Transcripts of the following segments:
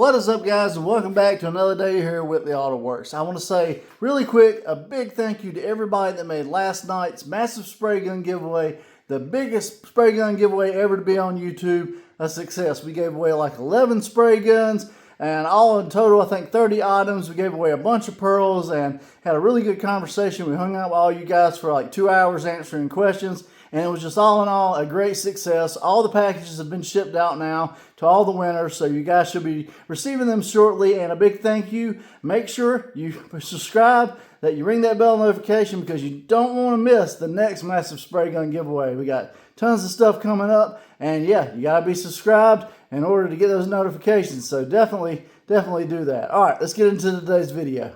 What is up, guys, and welcome back to another day here at Whitley Auto Works. I want to say really quick a big thank you to everybody that made last night's massive spray gun giveaway, the biggest spray gun giveaway ever to be on YouTube, a success. We gave away like 11 spray guns, and all in total I think 30 items. We gave away a bunch of pearls and had a really good conversation. We hung out with all you guys for like 2 hours answering questions. And it was just all in all a great success. All the packages have been shipped out now to all the winners, so you guys should be receiving them shortly. And a big thank you. Make sure you subscribe, that you ring that bell notification, because you don't want to miss the next massive spray gun giveaway. We got tons of stuff coming up, and yeah, you gotta be subscribed in order to get those notifications. So definitely do that. All right, let's get into today's video.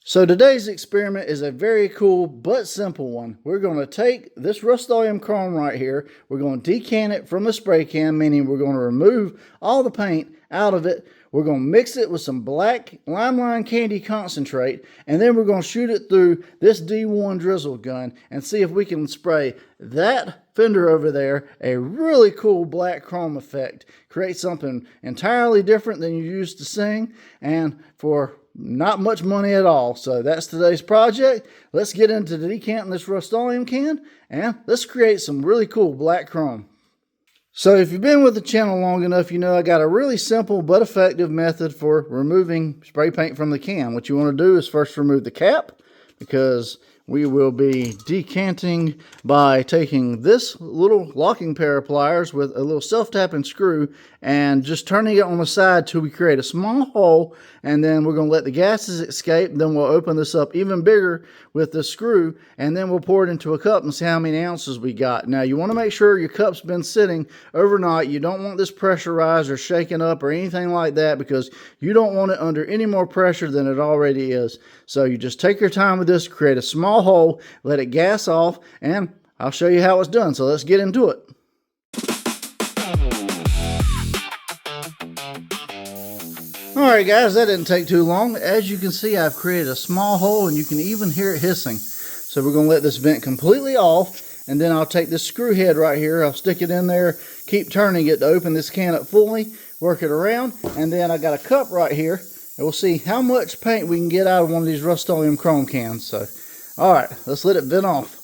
So today's experiment is a very cool but simple one. We're going to take this Rust-Oleum chrome right here. We're going to decant it from a spray can, meaning we're going to remove all the paint out of it. We're going to mix it with some black limelight candy concentrate, and then we're going to shoot it through this D1 drizzle gun and see if we can spray that fender over there a really cool black chrome effect. Create something entirely different than you used to seeing, and for not much money at all. So that's today's project. Let's get into decanting this Rust-Oleum can, and let's create some really cool black chrome. So if you've been with the channel long enough, you know I got a really simple but effective method for removing spray paint from the can. What you want to do is first remove the cap, because we will be decanting by taking this little locking pair of pliers with a little self-tapping screw and just turning it on the side till we create a small hole, and then we're going to let the gases escape. Then we'll open this up even bigger with the screw, and then we'll pour it into a cup and see how many ounces we got. Now you want to make sure your cup's been sitting overnight. You don't want this pressurized or shaken up or anything like that, because you don't want it under any more pressure than it already is. So you just take your time with this, create a small hole, let it gas off, and I'll show you how it's done. So let's get into it. Alright guys, that didn't take too long. As you can see, I've created a small hole, and you can even hear it hissing. So we're going to let this vent completely off, and then I'll take this screw head right here, I'll stick it in there, keep turning it to open this can up fully, work it around, and then I got a cup right here, and we'll see how much paint we can get out of one of these Rust-Oleum chrome cans. So, alright, let's let it vent off.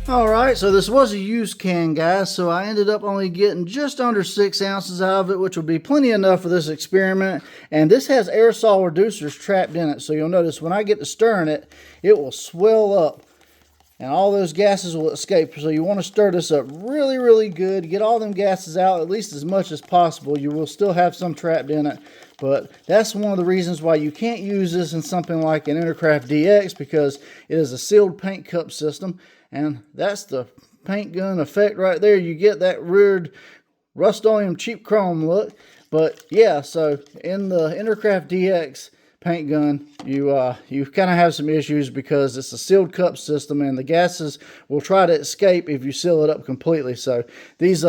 Alright, so this was a used can, guys, so I ended up only getting just under 6 ounces out of it, which will be plenty enough for this experiment. And this has aerosol reducers trapped in it, so you'll notice when I get to stirring it, it will swell up, and all those gases will escape. So you want to stir this up really good, get all them gases out, at least as much as possible. You will still have some trapped in it, but that's one of the reasons why you can't use this in something like an Intercraft DX, because it is a sealed paint cup system. And that's the paint gun effect right there. You get that weird Rust-Oleum cheap chrome look. But yeah, so in the Intercraft DX paint gun, you kind of have some issues, because it's a sealed cup system and the gases will try to escape if you seal it up completely. So these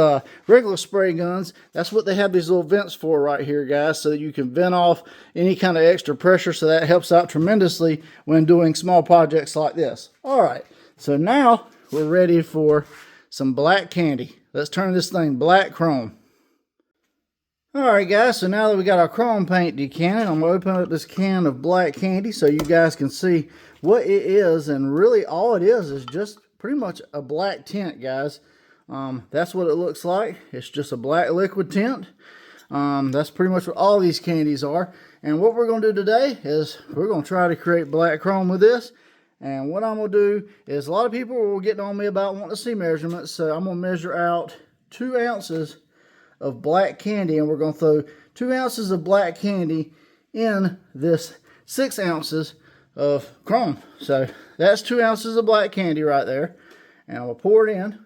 regular spray guns, that's what they have these little vents for right here, guys, so that you can vent off any kind of extra pressure. So that helps out tremendously when doing small projects like this. All right. So now we're ready for some black candy. Let's turn this thing black chrome. Alright guys, so now that we got our chrome paint decanted, I'm going to open up this can of black candy so you guys can see what it is. And really all it is just pretty much a black tint, guys. That's what it looks like. It's just a black liquid tint. That's pretty much what all these candies are. And what we're going to do today is we're going to try to create black chrome with this. And what I'm going to do is, a lot of people were getting on me about wanting to see measurements, so I'm going to measure out 2 ounces of black candy, and we're going to throw 2 ounces of black candy in this 6 ounces of chrome. So that's 2 ounces of black candy right there, and I'm going to pour it in,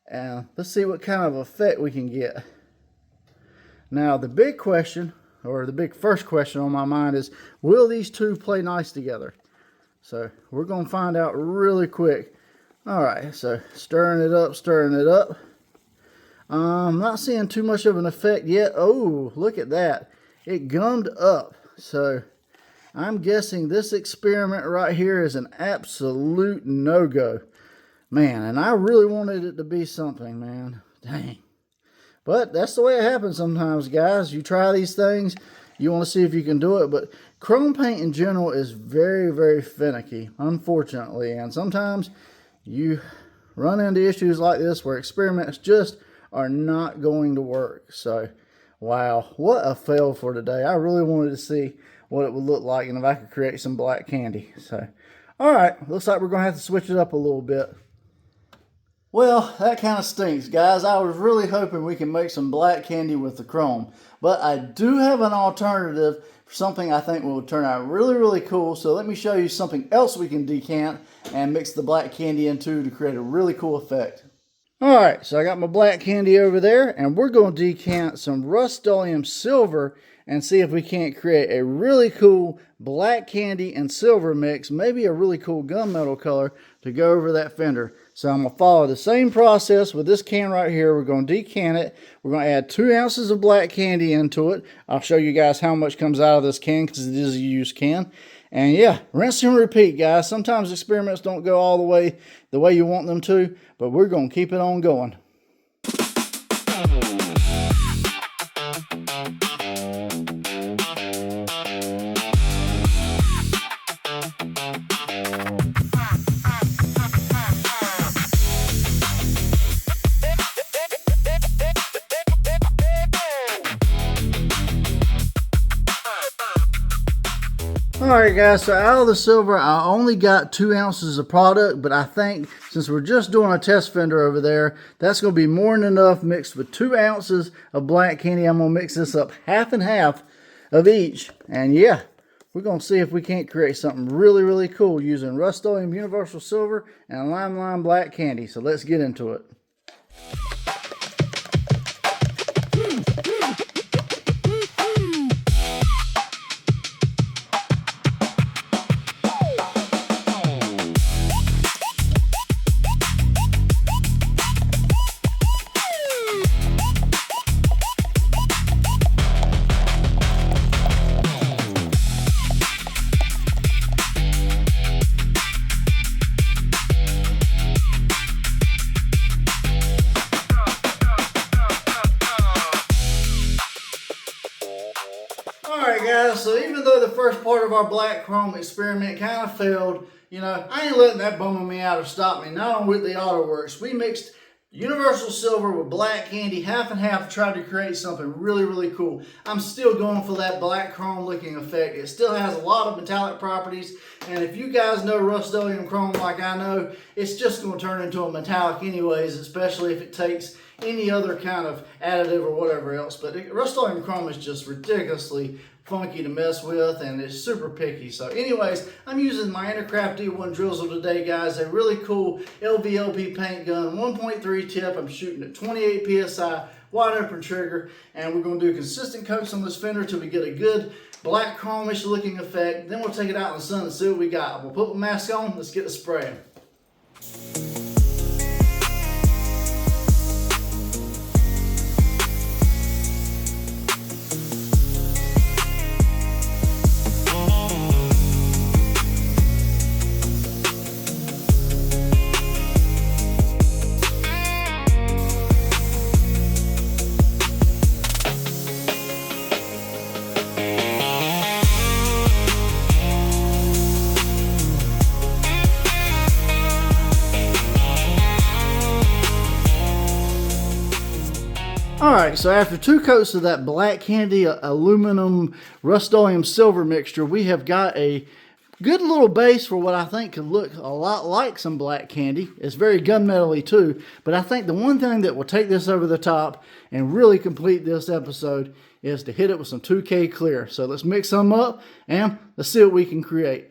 and let's see what kind of effect we can get. Now the big question, or the big first question on my mind, is, will these two play nice together? So we're going to find out really quick. All right, so stirring it up. I'm not seeing too much of an effect yet. Oh, look at that. It gummed up. So I'm guessing this experiment right here is an absolute no-go. Man, and I really wanted it to be something, man. Dang. But that's the way it happens sometimes, guys. You try these things, you want to see if you can do it. But chrome paint in general is very, very finicky, unfortunately. And sometimes you run into issues like this where experiments just are not going to work. So, wow, what a fail for today. I really wanted to see what it would look like and if I could create some black candy. So, all right, looks like we're going to have to switch it up a little bit. Well, that kind of stinks, guys. I was really hoping we can make some black candy with the chrome. But I do have an alternative for something I think will turn out really, really cool. So let me show you something else we can decant and mix the black candy into to create a really cool effect. Alright, so I got my black candy over there, and we're going to decant some Rust-Oleum silver and see if we can't create a really cool black candy and silver mix, maybe a really cool gunmetal color to go over that fender. So I'm going to follow the same process with this can right here. We're going to decant it. We're going to add 2 ounces of black candy into it. I'll show you guys how much comes out of this can because it is a used can. And yeah, rinse and repeat, guys. Sometimes experiments don't go all the way you want them to, but we're going to keep it on going. Alright guys, so out of the silver I only got 2 ounces of product, but I think since we're just doing a test fender over there, that's going to be more than enough mixed with 2 ounces of black candy. I'm going to mix this up half and half of each, and yeah, we're going to see if we can't create something really, really cool using Rust-Oleum Universal Silver and Lime Black Candy. So let's get into it. Alright guys, so even though the first part of our black chrome experiment kind of failed, you know, I ain't letting that bum me out or stop me. Not on Whitley Auto Works. We mixed Universal Silver with black candy, half and half, to try to create something really, really cool. I'm still going for that black chrome looking effect. It still has a lot of metallic properties, and if you guys know Rust-Oleum chrome like I know, it's just going to turn into a metallic anyways, especially if it takes any other kind of additive or whatever else. But Rust-Oleum chrome is just ridiculously funky to mess with, and it's super picky. So anyways, I'm using my Intercraft D1 Drizzle today, guys. A really cool LVLP paint gun, 1.3 tip. I'm shooting at 28 psi, wide open trigger, and we're going to do consistent coats on this fender till we get a good black chromish looking effect. Then we'll take it out in the sun and see what we got. We'll put the mask on. Let's get the spraying. Alright, so after 2 coats of that black candy aluminum Rust-Oleum silver mixture, we have got a good little base for what I think could look a lot like some black candy. It's very gunmetal-y too, but I think the one thing that will take this over the top and really complete this episode is to hit it with some 2K clear. So let's mix some up and let's see what we can create.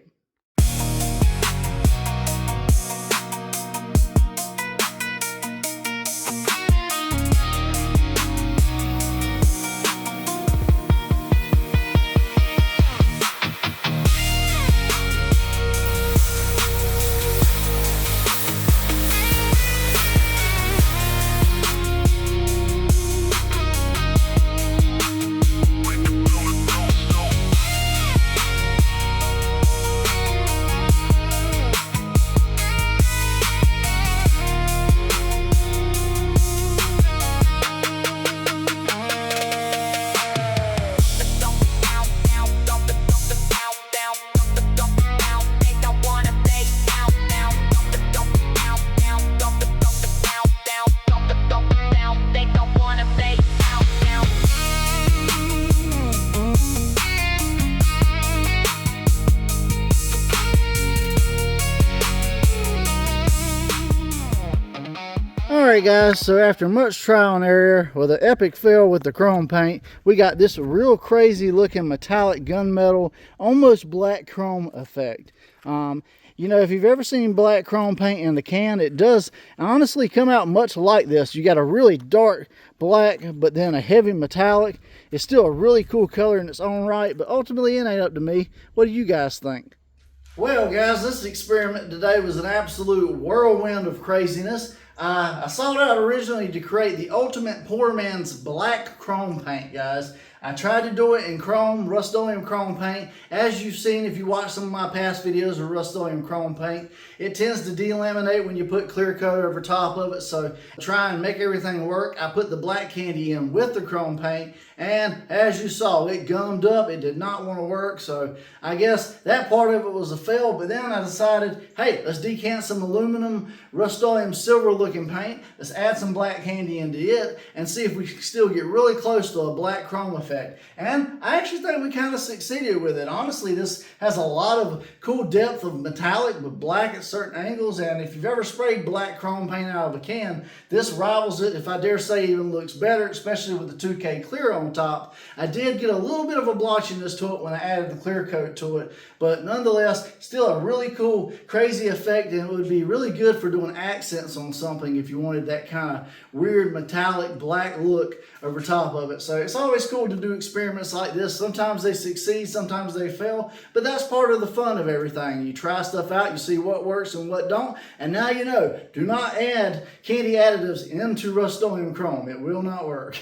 Alright guys, so after much trial and error with an epic fail with the chrome paint, we got this real crazy looking metallic gunmetal, almost black chrome effect. You know, if you've ever seen black chrome paint in the can, it does honestly come out much like this. You got a really dark black, but then a heavy metallic. It's still a really cool color in its own right, but ultimately it ain't up to me. What do you guys think? Well guys, this experiment today was an absolute whirlwind of craziness. I sought out originally to create the ultimate poor man's black chrome paint, guys. I tried to do it in chrome, Rust-Oleum chrome paint. As you've seen if you watch some of my past videos of Rust-Oleum chrome paint, it tends to delaminate when you put clear coat over top of it. So try and make everything work. I put the black candy in with the chrome paint, and as you saw, it gummed up. It did not want to work. So I guess that part of it was a fail. But then I decided, hey, let's decant some aluminum Rust-Oleum silver looking paint. Let's add some black candy into it and see if we can still get really close to a black chrome effect. And I actually think we kind of succeeded with it. Honestly, this has a lot of cool depth of metallic with black at certain angles. And if you've ever sprayed black chrome paint out of a can, this rivals it. If I dare say, even looks better, especially with the 2K clear on top. I did get a little bit of a blotchiness to it when I added the clear coat to it, but nonetheless, still a really cool, crazy effect, and it would be really good for doing accents on something if you wanted that kind of weird metallic black look over top of it. So it's always cool to do experiments like this. Sometimes they succeed, sometimes they fail, but that's part of the fun of everything. You try stuff out, you see what works and what don't, and now you know, do not add candy additives into Rust-Oleum chrome. It will not work.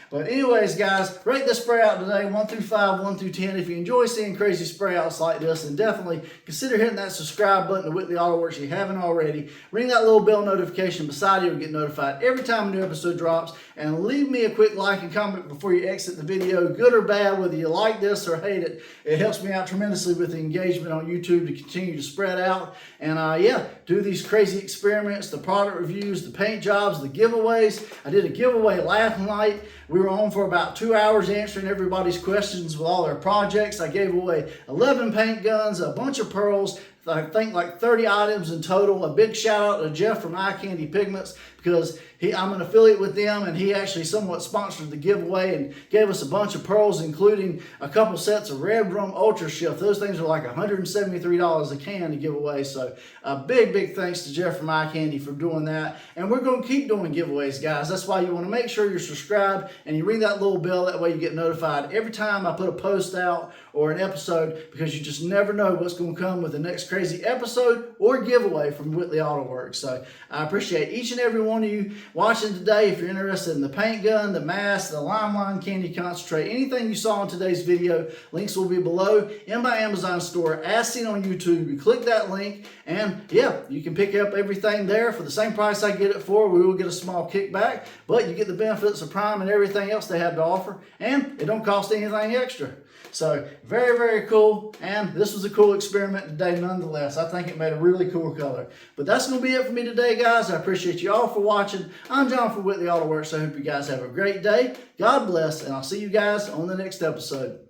But anyways, guys, rate this spray out today, 1 through 5, 1 through 10. If you enjoy seeing crazy spray outs like this, then definitely consider hitting that subscribe button to Whitley Auto Works if you haven't already. Ring that little bell notification beside you to get notified every time a new episode drops. And leave me a quick like and comment before you exit the video, good or bad, whether you like this or hate it. It helps me out tremendously with the engagement on YouTube to continue to spread out. And yeah, do these crazy experiments, the product reviews, the paint jobs, the giveaways. I did a giveaway last night. We were on for about 2 hours answering everybody's questions with all their projects. I gave away 11 paint guns, a bunch of pearls, I think like 30 items in total. A big shout out to Jeff from Eye Candy Pigments, because I'm an affiliate with them, and he actually somewhat sponsored the giveaway and gave us a bunch of pearls, including a couple sets of Red Rum Ultra Shift. Those things are like $173 a can to give away. So a big thanks to Jeff from Eye Candy for doing that. And we're going to keep doing giveaways, guys. That's why you want to make sure you're subscribed and you ring that little bell. That way you get notified every time I put a post out or an episode, because you just never know what's going to come with the next crazy episode or giveaway from Whitley Auto Works. So I appreciate each and every one of you watching today. If you're interested in the paint gun, the mask, the limelight candy concentrate, anything you saw in today's video, links will be below in my Amazon store as seen on YouTube. You click that link and yeah, you can pick up everything there for the same price I get it for. We will get a small kickback, but you get the benefits of Prime and everything else they have to offer, and it don't cost anything extra. So very cool, and this was a cool experiment today nonetheless. I think it made a really cool color. But that's going to be it for me today, guys. I appreciate you all for watching. I'm John from Whitley Auto Works. I hope you guys have a great day. God bless, and I'll see you guys on the next episode.